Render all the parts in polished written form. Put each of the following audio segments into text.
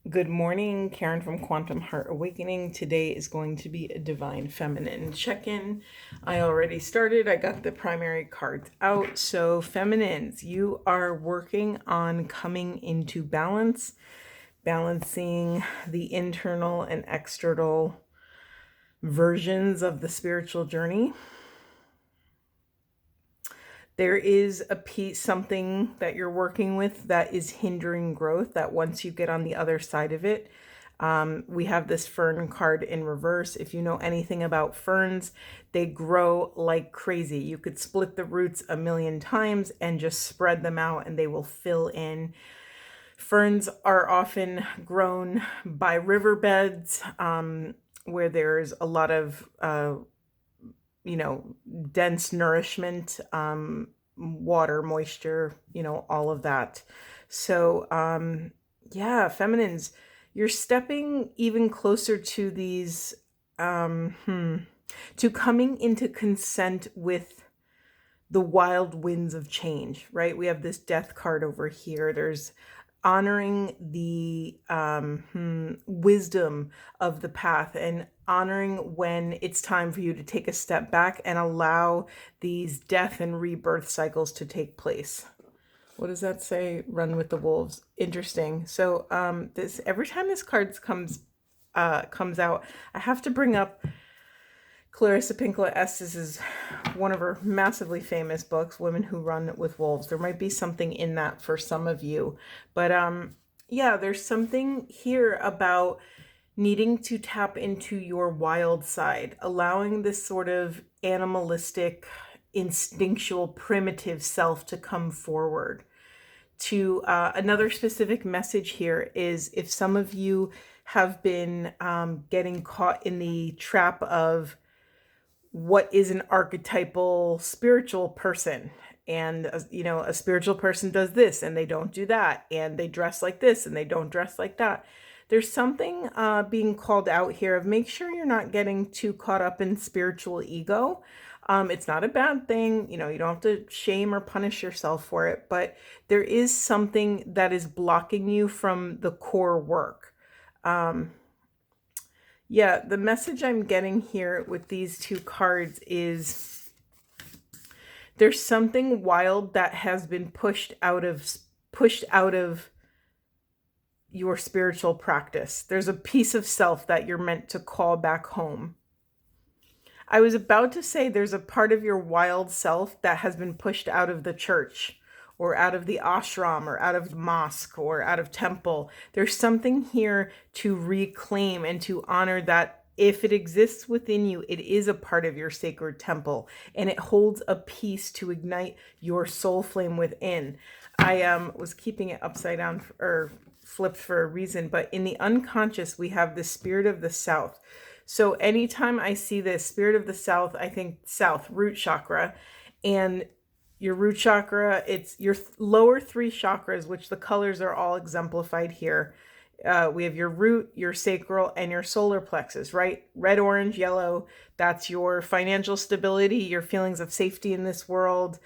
Good morning, Karen from Quantum Heart Awakening. Today is going to be a Divine Feminine check-in. I already started. I got the primary cards out. So feminines, you are working on coming into balance, balancing the internal and external versions of the spiritual journey. There is a piece, something that you're working with that is hindering growth, that once you get on the other side of it, we have this fern card in reverse. If you know anything about ferns, they grow like crazy. You could split the roots a million times and just spread them out and they will fill in. Ferns are often grown by riverbeds where there's a lot of dense nourishment, water, moisture, all of that. So, yeah, feminines, you're stepping even closer to these, to coming into consent with the wild winds of change, right? We have this death card over here. There's honoring the wisdom of the path and honoring when it's time for you to take a step back and allow these death and rebirth cycles to take place. What does that say? Run with the wolves. Interesting. So this every time this card comes out, I have to bring up Clarissa Pinkola Estes' one of her massively famous books, Women Who Run with Wolves. There might be something in that for some of you. But yeah, there's something here about needing to tap into your wild side, allowing this sort of animalistic, instinctual, primitive self to come forward. To another specific message here is if some of you have been getting caught in the trap of what is an archetypal spiritual person, and a spiritual person does this and they don't do that, and they dress like this and they don't dress like that. There's something being called out here of make sure you're not getting too caught up in spiritual ego. It's not a bad thing, you don't have to shame or punish yourself for it, but there is something that is blocking you from the core work. Yeah, the message I'm getting here with these two cards is there's something wild that has been pushed out of your spiritual practice. There's a piece of self that you're meant to call back home. I was about to say there's a part of your wild self that has been pushed out of the church or out of the ashram or out of the mosque or out of temple. There's something here to reclaim and to honor that if it exists within you, it is a part of your sacred temple and it holds a piece to ignite your soul flame within. I was keeping it upside down or flipped for a reason, but in the unconscious, we have the spirit of the South. So anytime I see this spirit of the South, I think South, root chakra, and your root chakra, it's your lower three chakras, which the colors are all exemplified here. We have your root, your sacral, and your solar plexus, right? Red, orange, yellow. That's your financial stability, your feelings of safety in this world,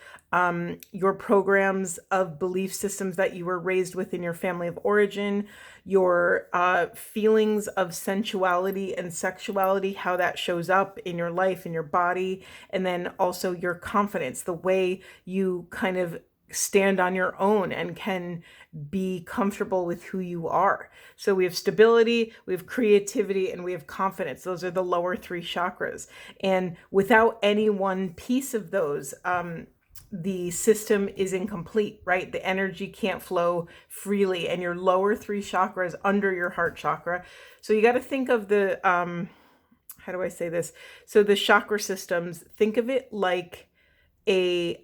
your programs of belief systems that you were raised with in your family of origin, your feelings of sensuality and sexuality, how that shows up in your life, in your body, and then also your confidence, the way you kind of stand on your own and can be comfortable with who you are. So we have stability, we have creativity, and we have confidence. Those are the lower three chakras. And without any one piece of those, the system is incomplete, right? The energy can't flow freely, and your lower three chakras under your heart chakra. So you got to think of the, how do I say this? So the chakra systems, think of it like a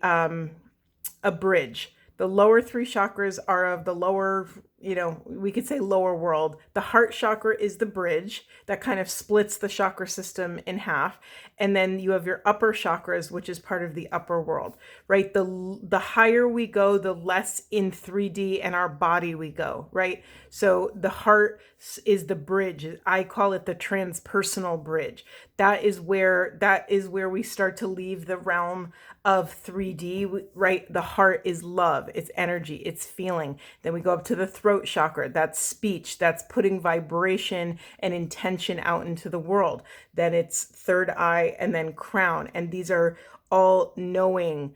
bridge. The lower three chakras are of the lower, we could say lower world. The heart chakra is the bridge that kind of splits the chakra system in half. And then you have your upper chakras, which is part of the upper world, right? The higher we go, the less in 3D and our body we go, right? So the heart is the bridge. I call it the transpersonal bridge. That is where we start to leave the realm of 3D, right? The heart is love, it's energy, it's feeling. Then we go up to the throat throat chakra. That's speech. That's putting vibration and intention out into the world. Then it's third eye and then crown. And these are all knowing,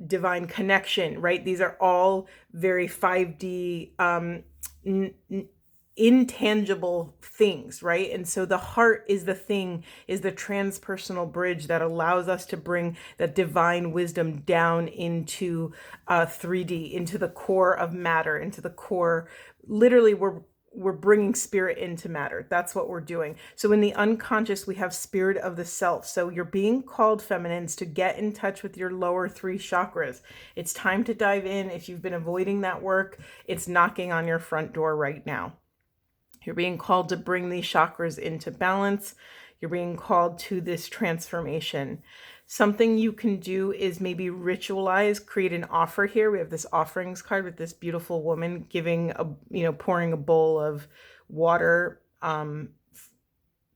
divine connection, right? These are all very 5D, intangible things, right? And so the heart is the thing, is the transpersonal bridge that allows us to bring that divine wisdom down into 3D, into the core of matter, into the core. Literally, we're bringing spirit into matter. That's what we're doing. So in the unconscious, we have spirit of the self. So you're being called, feminines, to get in touch with your lower 3 chakras. It's time to dive in. If you've been avoiding that work, it's knocking on your front door right now. You're being called to bring these chakras into balance. You're being called to this transformation. Something you can do is maybe ritualize, create an offer here. We have this offerings card with this beautiful woman giving pouring a bowl of water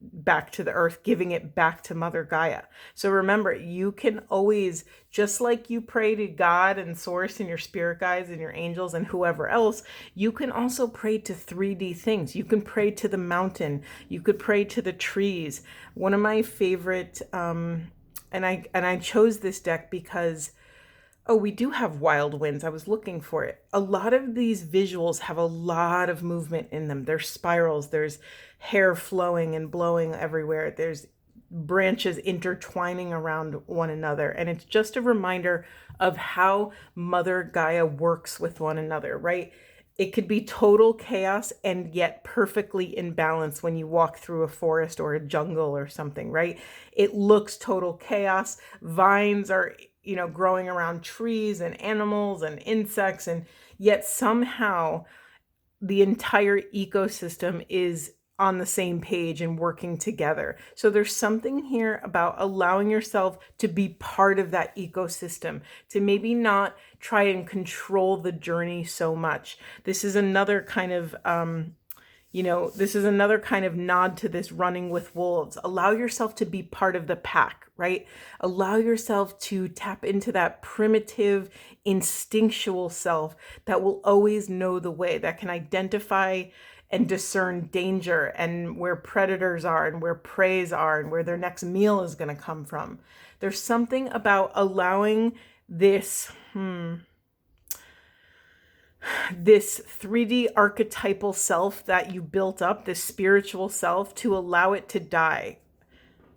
back to the earth, giving it back to Mother Gaia. So remember, you can always, just like you pray to God and Source and your spirit guides and your angels and whoever else, you can also pray to 3D things. You can pray to the mountain. You could pray to the trees. One of my favorite, and I chose this deck because, oh, we do have wild winds. I was looking for it. A lot of these visuals have a lot of movement in them. There's spirals. There's hair flowing and blowing everywhere. There's branches intertwining around one another. And it's just a reminder of how Mother Gaia works with one another, right? It could be total chaos and yet perfectly in balance when you walk through a forest or a jungle or something, right? It looks total chaos. Vines are growing around trees and animals and insects, and yet somehow the entire ecosystem is on the same page and working together. So there's something here about allowing yourself to be part of that ecosystem, to maybe not try and control the journey so much. This is another kind of nod to this running with wolves. Allow yourself to be part of the pack, right? Allow yourself to tap into that primitive, instinctual self that will always know the way, that can identify and discern danger and where predators are and where preys are and where their next meal is going to come from. There's something about allowing this 3D archetypal self that you built up, this spiritual self, to allow it to die.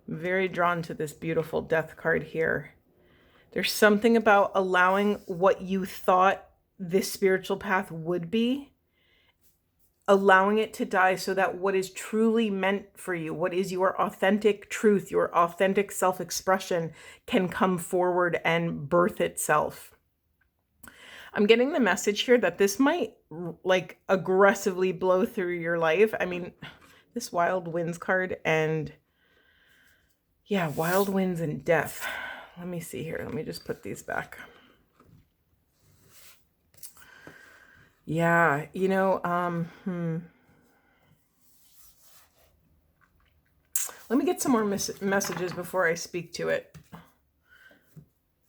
I'm very drawn to this beautiful death card here. There's something about allowing what you thought this spiritual path would be, allowing it to die so that what is truly meant for you, what is your authentic truth, your authentic self-expression, can come forward and birth itself. I'm getting the message here that this might aggressively blow through your life. I mean, this Wild Winds card and Wild Winds and death. Let me see here. Let me just put these back. Yeah, Let me get some more messages before I speak to it.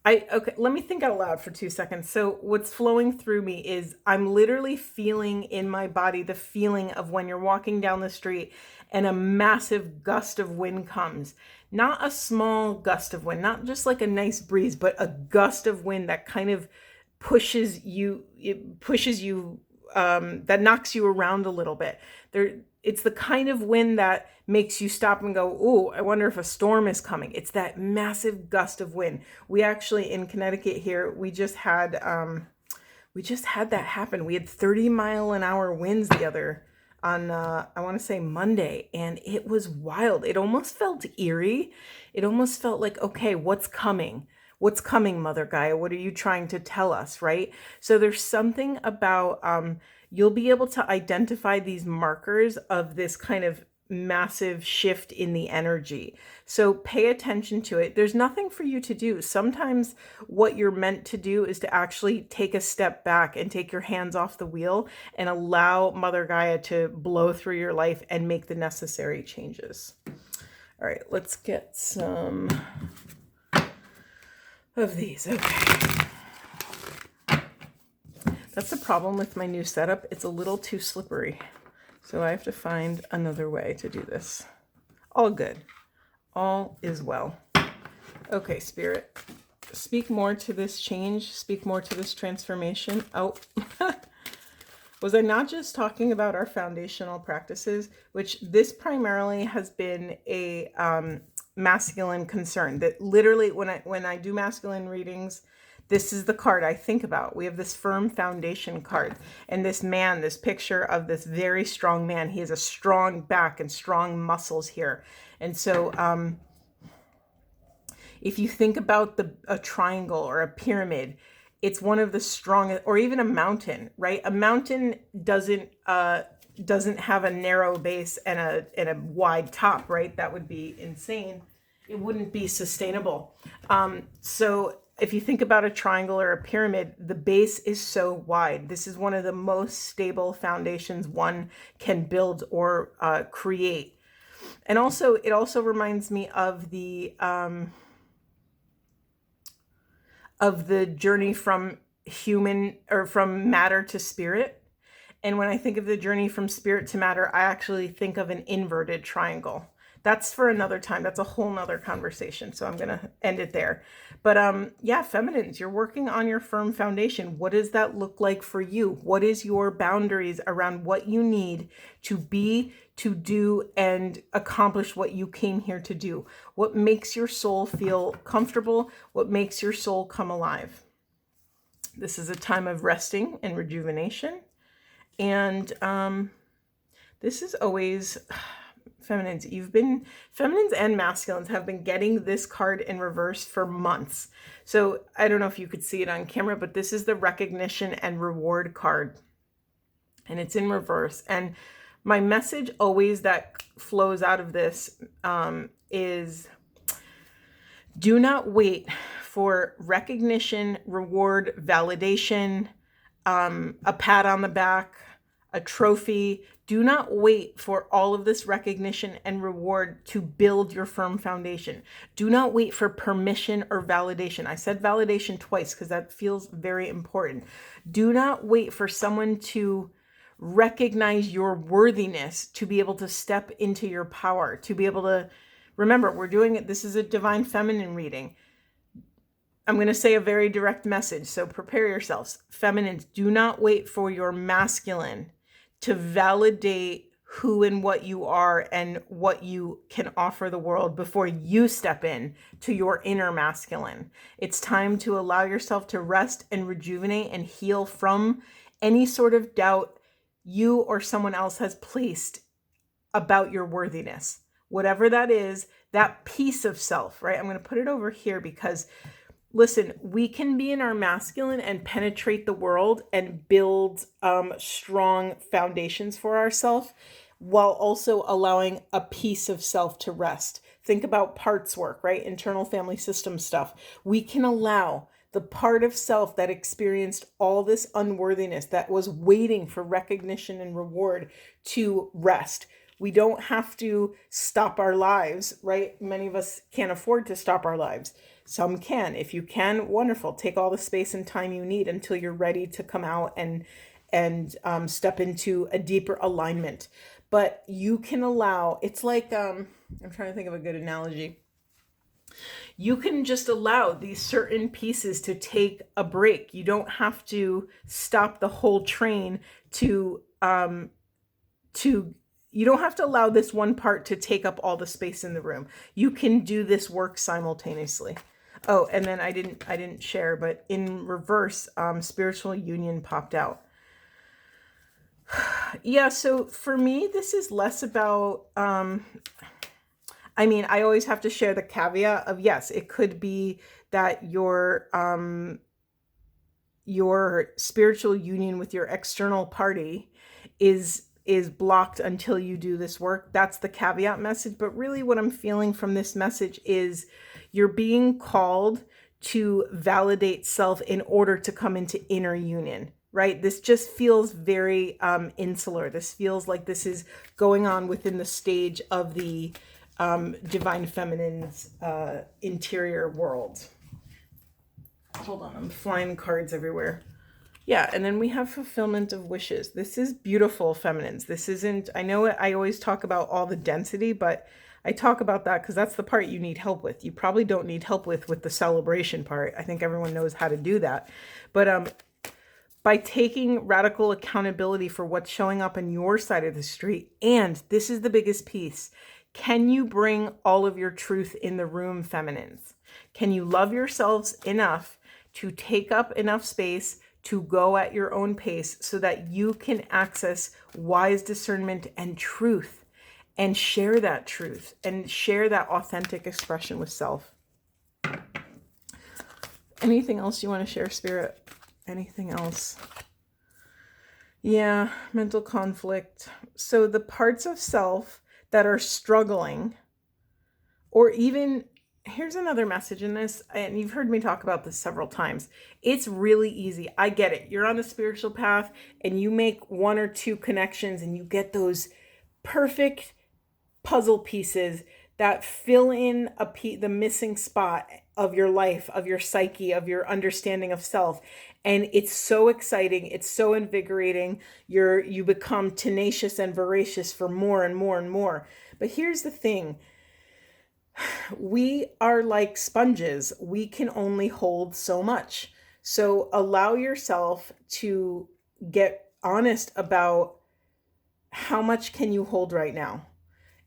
Okay, let me think out loud for 2 seconds. So what's flowing through me is I'm literally feeling in my body the feeling of when you're walking down the street and a massive gust of wind comes. Not a small gust of wind, not just like a nice breeze, but a gust of wind that kind of pushes you, that knocks you around a little bit. It's the kind of wind that makes you stop and go, "Oh, I wonder if a storm is coming." It's that massive gust of wind. We actually, in Connecticut here, we just had that happen. We had 30-mile-an-hour winds on I want to say Monday, and it was wild. It almost felt eerie. It almost felt like, okay, what's coming? What's coming, Mother Gaia? What are you trying to tell us, right? So there's something about, you'll be able to identify these markers of this kind of massive shift in the energy. So pay attention to it. There's nothing for you to do. Sometimes what you're meant to do is to actually take a step back and take your hands off the wheel and allow Mother Gaia to blow through your life and make the necessary changes. All right, let's get some of these. Okay. That's the problem with my new setup. It's a little too slippery. So I have to find another way to do this. All good. All is well. Okay, Spirit. Speak more to this change. Speak more to this transformation. Oh, was I not just talking about our foundational practices, which this primarily has been a masculine concern, that literally when I do masculine readings, this is the card I think about. We have this firm foundation card, and this man, this picture of this very strong man. He has a strong back and strong muscles here. And so if you think about a triangle or a pyramid, it's one of the strongest, or even a mountain, right? A mountain doesn't have a narrow base and a wide top, right? That would be insane. It wouldn't be sustainable. So if you think about a triangle or a pyramid, the base is so wide. This is one of the most stable foundations one can build or create. And also, it also reminds me of the journey from human, or from matter to spirit. And when I think of the journey from spirit to matter, I actually think of an inverted triangle. That's for another time. That's a whole nother conversation. So I'm going to end it there. But yeah, feminines, you're working on your firm foundation. What does that look like for you? What is your boundaries around what you need to be, to do, and accomplish what you came here to do? What makes your soul feel comfortable? What makes your soul come alive? This is a time of resting and rejuvenation. And this is always... Feminines and masculines have been getting this card in reverse for months. So I don't know if you could see it on camera, but this is the recognition and reward card, and it's in reverse. And my message always that flows out of this is, do not wait for recognition, reward, validation, a pat on the back, a trophy. Do not wait for all of this recognition and reward to build your firm foundation. Do not wait for permission or validation. I said validation twice because that feels very important. Do not wait for someone to recognize your worthiness to be able to step into your power, to be able to, remember, we're doing it. This is a divine feminine reading. I'm going to say a very direct message, so prepare yourselves. Feminines, do not wait for your masculine to validate who and what you are and what you can offer the world before you step in to your inner masculine. It's time to allow yourself to rest and rejuvenate and heal from any sort of doubt you or someone else has placed about your worthiness. Whatever that is, that piece of self, right? I'm going to put it over here because... listen, we can be in our masculine and penetrate the world and build strong foundations for ourselves while also allowing a piece of self to rest. Think about parts work, right? Internal family system stuff. We can allow the part of self that experienced all this unworthiness, that was waiting for recognition and reward, to rest. We don't have to stop our lives, right? Many of us can't afford to stop our lives. Some can. If you can, wonderful. Take all the space and time you need until you're ready to come out and step into a deeper alignment. But you can allow, it's like, I'm trying to think of a good analogy. You can just allow these certain pieces to take a break. You don't have to stop the whole train you don't have to allow this one part to take up all the space in the room. You can do this work simultaneously. Oh, and then I didn't share, but in reverse, spiritual union popped out. Yeah, so for me, this is less about, I always have to share the caveat of, yes, it could be that your spiritual union with your external party is blocked until you do this work. That's the caveat message. But really what I'm feeling from this message is you're being called to validate self in order to come into inner union, right? This just feels very insular. This feels like this is going on within the stage of the divine feminine's interior world. Hold on, I'm flying cards everywhere. Yeah, and then we have fulfillment of wishes. This is beautiful, feminines. This isn't, I know I always talk about all the density, but I talk about that because that's the part you need help with. You probably don't need help with the celebration part. I think everyone knows how to do that. But by taking radical accountability for what's showing up on your side of the street, and this is the biggest piece, can you bring all of your truth in the room, feminines? Can you love yourselves enough to take up enough space to go at your own pace so that you can access wise discernment and truth and share that truth and share that authentic expression with self? Anything else you want to share, Spirit? Anything else? Yeah, mental conflict. So the parts of self that are struggling, or even, here's another message in this, and you've heard me talk about this several times. It's really easy. I get it. You're on the spiritual path and you make one or two connections and you get those perfect puzzle pieces that fill in the missing spot of your life, of your psyche, of your understanding of self. And it's so exciting. It's so invigorating. You become tenacious and voracious for more and more and more. But here's the thing. We are like sponges. We can only hold so much. So allow yourself to get honest about how much can you hold right now.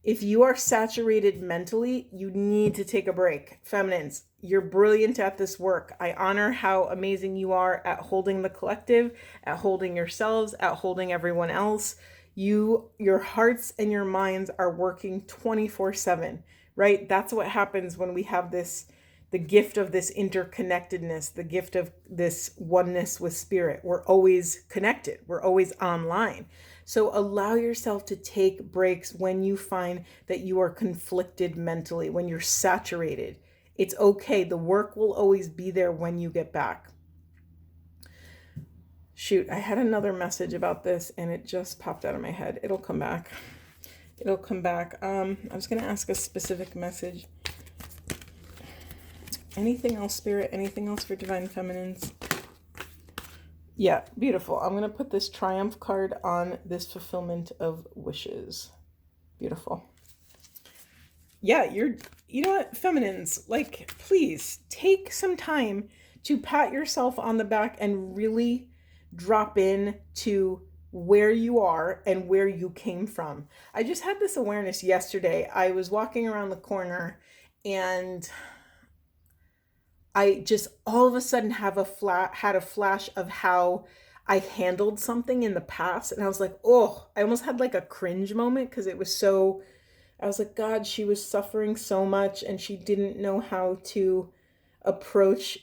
If you are saturated mentally, you need to take a break. Feminines, you're brilliant at this work. I honor how amazing you are at holding the collective, at holding yourselves, at holding everyone else. Your hearts and your minds are working 24/7, right? That's what happens when we have the gift of this interconnectedness, the gift of this oneness with spirit. We're always connected. We're always online. So allow yourself to take breaks when you find that you are conflicted mentally, when you're saturated. It's okay. The work will always be there when you get back. Shoot, I had another message about this and it just popped out of my head. It'll come back. It'll come back. I was going to ask a specific message. Anything else, Spirit? Anything else for Divine Feminines? Yeah, beautiful. I'm going to put this Triumph card on this fulfillment of wishes. Beautiful. Yeah, you know what, feminines, like, please take some time to pat yourself on the back and really drop in to where you are and where you came from. I just had this awareness yesterday. I was walking around the corner and I just all of a sudden had a flash of how I handled something in the past. And I was like, oh, I almost had like a cringe moment because it was so, I was like, God, she was suffering so much and she didn't know how to approach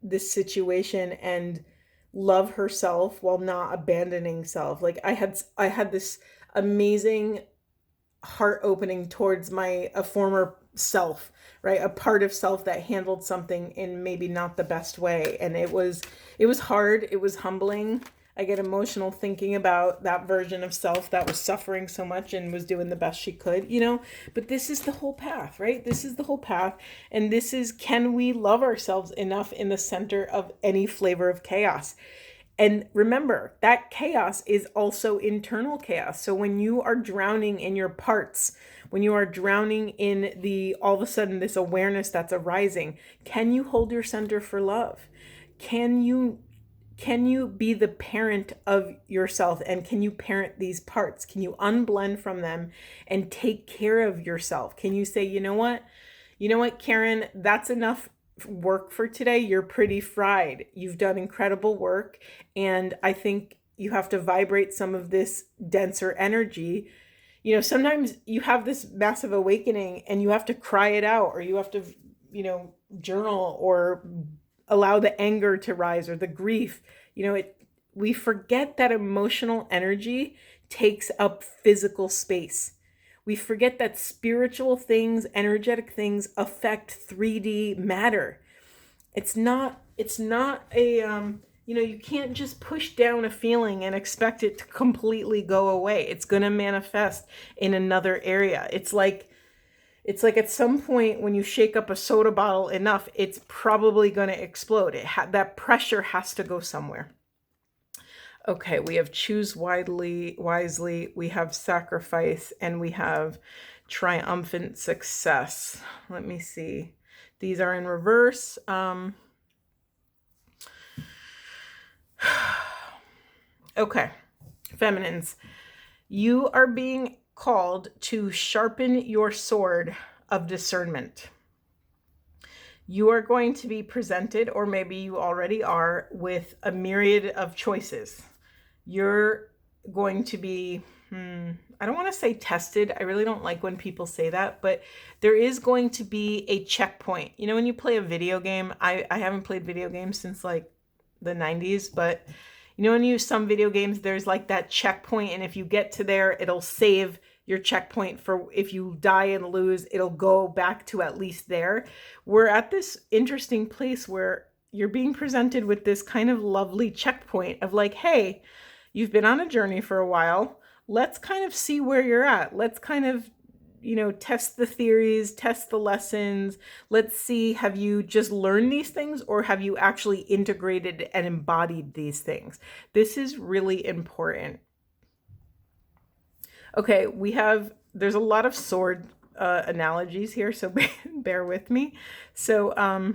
this situation and love herself while not abandoning self. Like I had this amazing heart opening towards a former self, right? A part of self that handled something in maybe not the best way. And it was hard. It was humbling. I get emotional thinking about that version of self that was suffering so much and was doing the best she could, but this is the whole path, right? This is the whole path. And this is, can we love ourselves enough in the center of any flavor of chaos? And remember, that chaos is also internal chaos. So when you are drowning in your parts, when you are drowning in all of a sudden this awareness that's arising, can you hold your center for love? Can you be the parent of yourself, and can you parent these parts? Can you unblend from them and take care of yourself? Can you say, you know what, Karen, that's enough work for today. You're pretty fried. You've done incredible work. And I think you have to vibrate some of this denser energy. Sometimes you have this massive awakening and you have to cry it out, or you have to, journal or allow the anger to rise or the grief. We forget that emotional energy takes up physical space. We forget that spiritual things, energetic things affect 3D matter. It's not a, you can't just push down a feeling and expect it to completely go away. It's going to manifest in another area. It's like at some point when you shake up a soda bottle enough, it's probably going to explode. That pressure has to go somewhere. Okay, we have choose wisely, we have sacrifice, and we have triumphant success. Let me see. These are in reverse. Okay, feminines, you are being called to sharpen your sword of discernment. You are going to be presented, or maybe you already are, with a myriad of choices. You're going to be, I don't want to say tested. I really don't like when people say that, but there is going to be a checkpoint. You know, when you play a video game, I haven't played video games since like the 90s, but you know, when you use some video games, there's like that checkpoint, and if you get to there, it'll save your checkpoint for if you die and lose, it'll go back to at least there. We're at this interesting place where you're being presented with this kind of lovely checkpoint of like, hey, you've been on a journey for a while. Let's kind of see where you're at. Let's kind of, you know, test the theories, test the lessons. Let's see, have you just learned these things, or have you actually integrated and embodied these things? This is really important. Okay, there's a lot of sword analogies here, so bear with me. So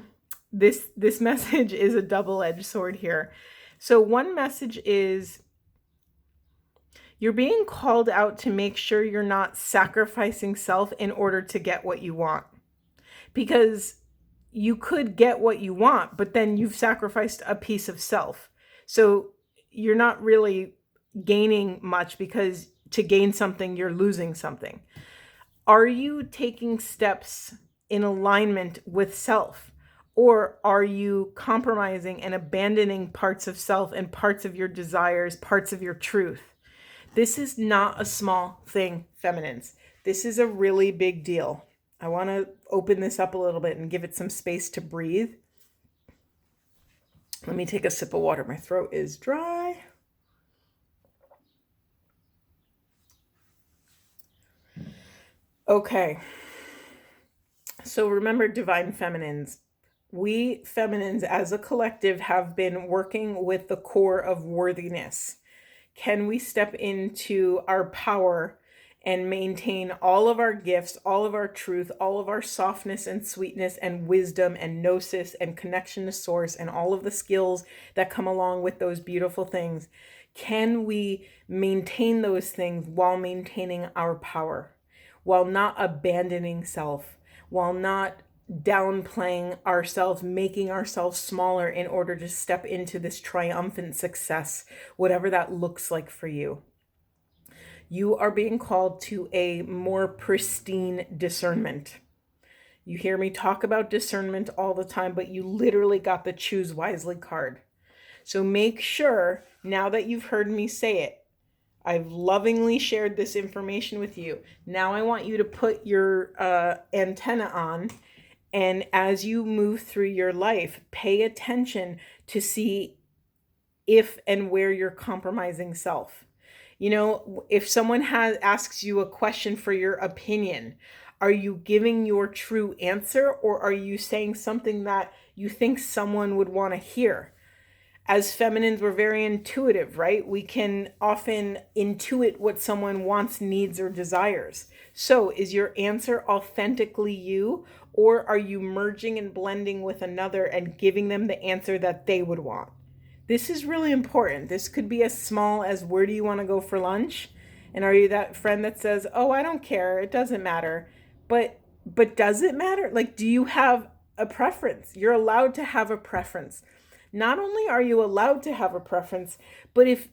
this message is a double-edged sword here. So one message is you're being called out to make sure you're not sacrificing self in order to get what you want. Because you could get what you want, but then you've sacrificed a piece of self. So you're not really gaining much, because to gain something, you're losing something. Are you taking steps in alignment with self? Or are you compromising and abandoning parts of self and parts of your desires, parts of your truth? This is not a small thing, feminines. This is a really big deal. I want to open this up a little bit and give it some space to breathe. Let me take a sip of water. My throat is dry. Okay. So remember, divine feminines, we feminines as a collective have been working with the core of worthiness. Can we step into our power and maintain all of our gifts, all of our truth, all of our softness and sweetness and wisdom and gnosis and connection to source and all of the skills that come along with those beautiful things? Can we maintain those things while maintaining our power, while not abandoning self, while not downplaying ourselves, making ourselves smaller in order to step into this triumphant success, whatever that looks like for you? You are being called to a more pristine discernment. You hear me talk about discernment all the time, but you literally got the choose wisely card. So make sure, now that you've heard me say it, I've lovingly shared this information with you. Now I want you to put your antenna on, and as you move through your life, pay attention to see if and where you're compromising self. You know, if someone asks you a question for your opinion, are you giving your true answer, or are you saying something that you think someone would want to hear? As feminines, we're very intuitive, right? We can often intuit what someone wants, needs, or desires. So is your answer authentically you, or are you merging and blending with another and giving them the answer that they would want? This is really important. This could be as small as, where do you want to go for lunch? And are you that friend that says, oh, I don't care, it doesn't matter. But does it matter? Like, do you have a preference? You're allowed to have a preference. Not only are you allowed to have a preference, but if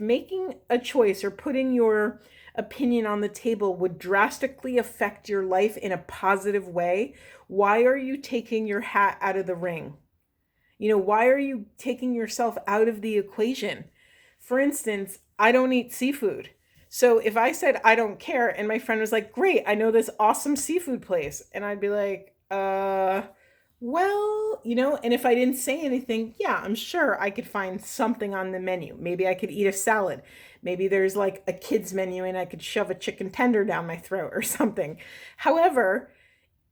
making a choice or putting your opinion on the table would drastically affect your life in a positive way, why are you taking your hat out of the ring? You know, why are you taking yourself out of the equation? For instance, I don't eat seafood. So if I said I don't care and my friend was like, great, I know this awesome seafood place, and I'd be like, well, you know, and if I didn't say anything, yeah, I'm sure I could find something on the menu. Maybe I could eat a salad. Maybe there's like a kid's menu and I could shove a chicken tender down my throat or something. However,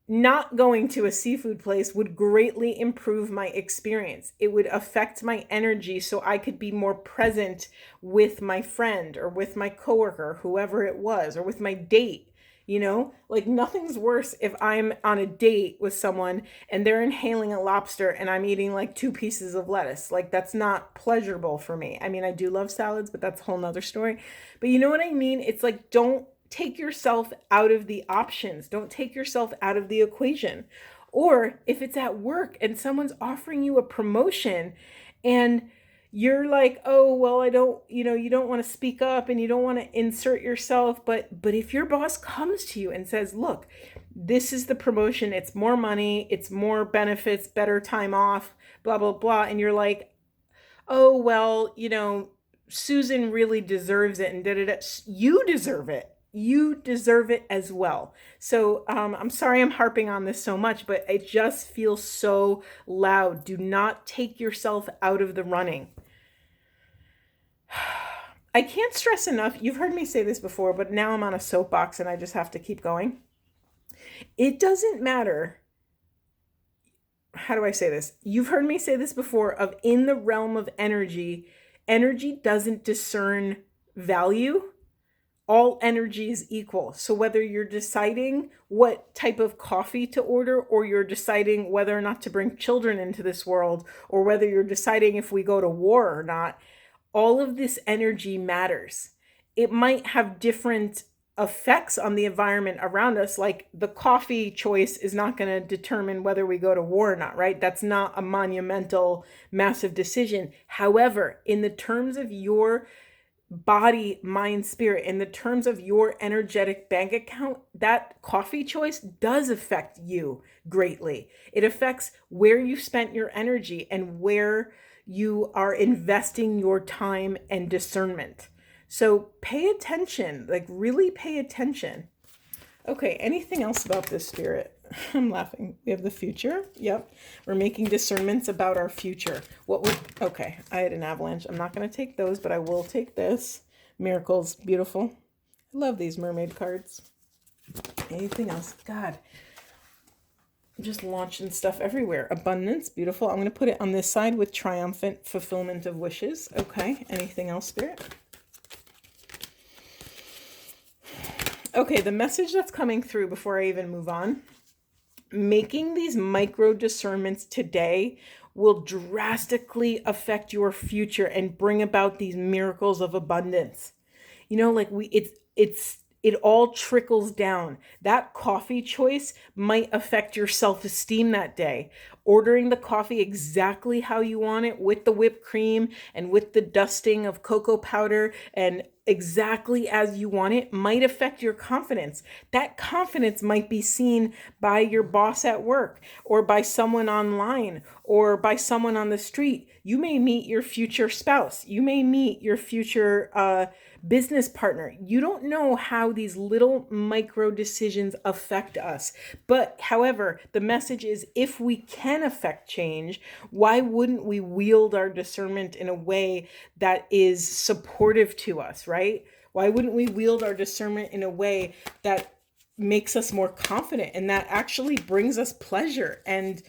not going to a seafood place would greatly improve my experience. It would affect my energy so I could be more present with my friend or with my coworker, whoever it was, or with my date. You know, like nothing's worse if I'm on a date with someone and they're inhaling a lobster and I'm eating like 2 pieces of lettuce. Like that's not pleasurable for me. I mean, I do love salads, but that's a whole nother story. But you know what I mean? It's like, don't take yourself out of the options. Don't take yourself out of the equation. Or if it's at work and someone's offering you a promotion and you're like, oh, well, I don't, you don't want to speak up and you don't want to insert yourself. But if your boss comes to you and says, look, this is the promotion, it's more money, it's more benefits, better time off, blah, blah, blah. And you're like, oh, well, Susan really deserves it and da-da-da. You deserve it. You deserve it as well. So I'm sorry I'm harping on this so much, but it just feels so loud. Do not take yourself out of the running. I can't stress enough. You've heard me say this before, but now I'm on a soapbox and I just have to keep going. It doesn't matter. How do I say this? You've heard me say this before of in the realm of energy, energy doesn't discern value. All energy is equal. So whether you're deciding what type of coffee to order, or you're deciding whether or not to bring children into this world, or whether you're deciding if we go to war or not, all of this energy matters. It might have different effects on the environment around us. Like the coffee choice is not going to determine whether we go to war or not, right? That's not a monumental, massive decision. However, in the terms of your body, mind, spirit, in the terms of your energetic bank account, that coffee choice does affect you greatly. It affects where you spent your energy and where you are investing your time and discernment. So pay attention, like really pay attention. Okay, anything else about this, Spirit? I'm laughing. We have the future. Yep. We're making discernments about our future. Okay, I had an avalanche. I'm not going to take those, but I will take this. Miracles. Beautiful. I love these mermaid cards. Anything else? God. I'm just launching stuff everywhere. Abundance. Beautiful. I'm going to put it on this side with triumphant fulfillment of wishes. Okay. Anything else, Spirit? Okay, the message that's coming through before I even move on. Making these micro discernments today will drastically affect your future and bring about these miracles of abundance. It all trickles down. That coffee choice might affect your self-esteem that day. Ordering the coffee exactly how you want it, with the whipped cream and with the dusting of cocoa powder and exactly as you want it, might affect your confidence. That confidence might be seen by your boss at work, or by someone online, or by someone on the street. You may meet your future spouse. You may meet your future business partner. You don't know how these little micro decisions affect us. But however, the message is, if we can affect change, why wouldn't we wield our discernment in a way that is supportive to us, right? Why wouldn't we wield our discernment in a way that makes us more confident and that actually brings us pleasure and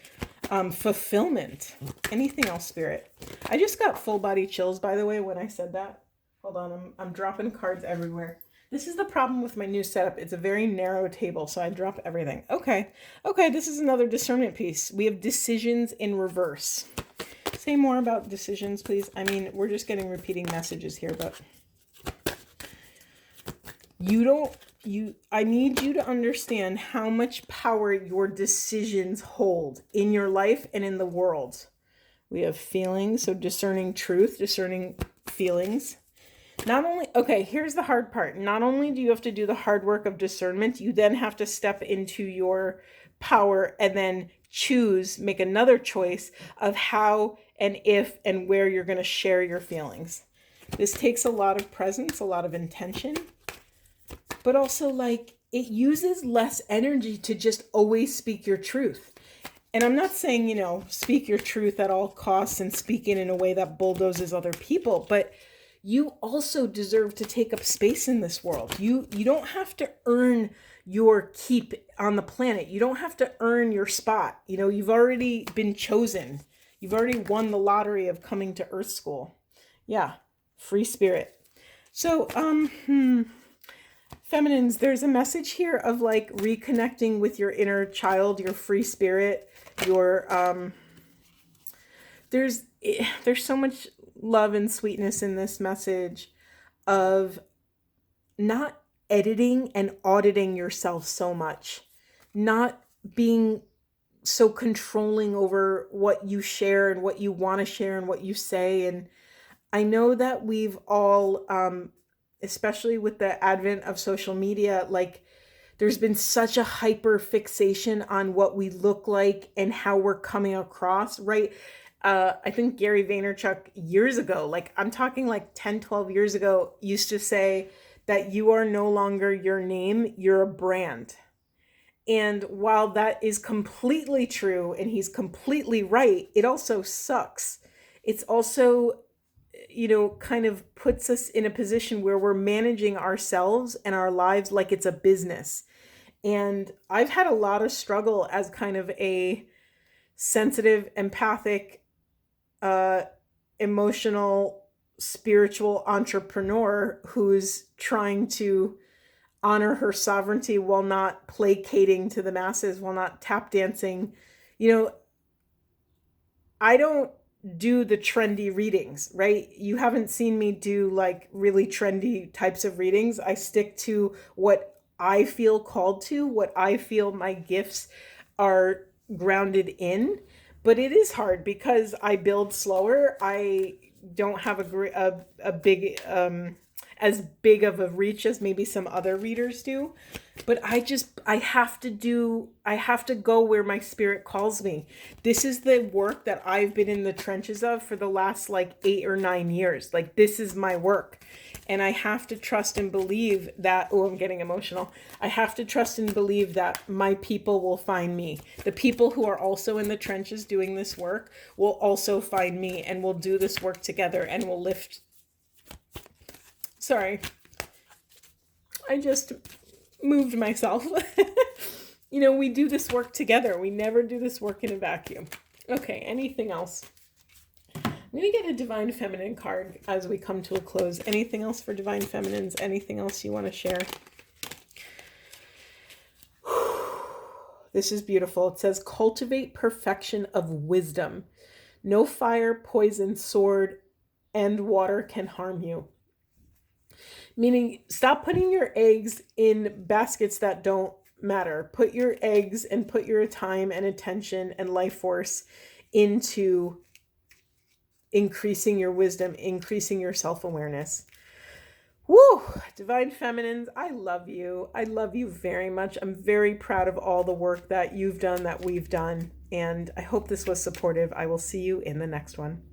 fulfillment? Anything else, Spirit? I just got full body chills, by the way, when I said that. Hold on, I'm dropping cards everywhere. This is the problem with my new setup. It's a very narrow table, so I drop everything. Okay, this is another discernment piece. We have decisions in reverse. Say more about decisions, please. I mean, we're just getting repeating messages here, but I need you to understand how much power your decisions hold in your life and in the world. We have feelings, so discerning truth, discerning feelings. Here's the hard part. Not only do you have to do the hard work of discernment, you then have to step into your power and then make another choice of how and if and where you're going to share your feelings. This takes a lot of presence, a lot of intention, but also it uses less energy to just always speak your truth. And I'm not saying, speak your truth at all costs and speak it in a way that bulldozes other people, but you also deserve to take up space in this world. You don't have to earn your keep on the planet. You don't have to earn your spot. You know, you've already been chosen. You've already won the lottery of coming to Earth School. Yeah, free spirit. So, feminines, there's a message here of like reconnecting with your inner child, your free spirit, your there's so much love and sweetness in this message of not editing and auditing yourself so much, not being so controlling over what you share and what you want to share and what you say. And I know that we've all, especially with the advent of social media, like there's been such a hyper fixation on what we look like and how we're coming across, right? I think Gary Vaynerchuk years ago, like I'm talking like 10, 12 years ago, used to say that you are no longer your name, you're a brand. And while that is completely true and he's completely right, it also sucks. It's also, you know, kind of puts us in a position where we're managing ourselves and our lives like it's a business. And I've had a lot of struggle as kind of a sensitive, empathic, emotional, spiritual entrepreneur who's trying to honor her sovereignty while not placating to the masses, while not tap dancing. You know, I don't do the trendy readings, right? You haven't seen me do like really trendy types of readings. I stick to what I feel called to, what I feel my gifts are grounded in. But it is hard because I build slower. I don't have a big as big of a reach as maybe some other readers do, but I have to go where my spirit calls me. This is the work that I've been in the trenches of for the last like 8 or 9 years. Like this is my work. And I have to trust and believe that, oh, I'm getting emotional. I have to trust and believe that my people will find me. The people who are also in the trenches doing this work will also find me, and we'll do this work together, and we'll lift. Sorry. I just moved myself. You know, we do this work together. We never do this work in a vacuum. Okay, anything else? I'm going to get a Divine Feminine card as we come to a close. Anything else for Divine Feminines? Anything else you want to share? This is beautiful. It says, cultivate perfection of wisdom. No fire, poison, sword, and water can harm you. Meaning, stop putting your eggs in baskets that don't matter. Put your eggs and put your time and attention and life force into increasing your wisdom, increasing your self-awareness. Woo! Divine Feminines, I love you. I love you very much. I'm very proud of all the work that you've done, that we've done, and I hope this was supportive. I will see you in the next one.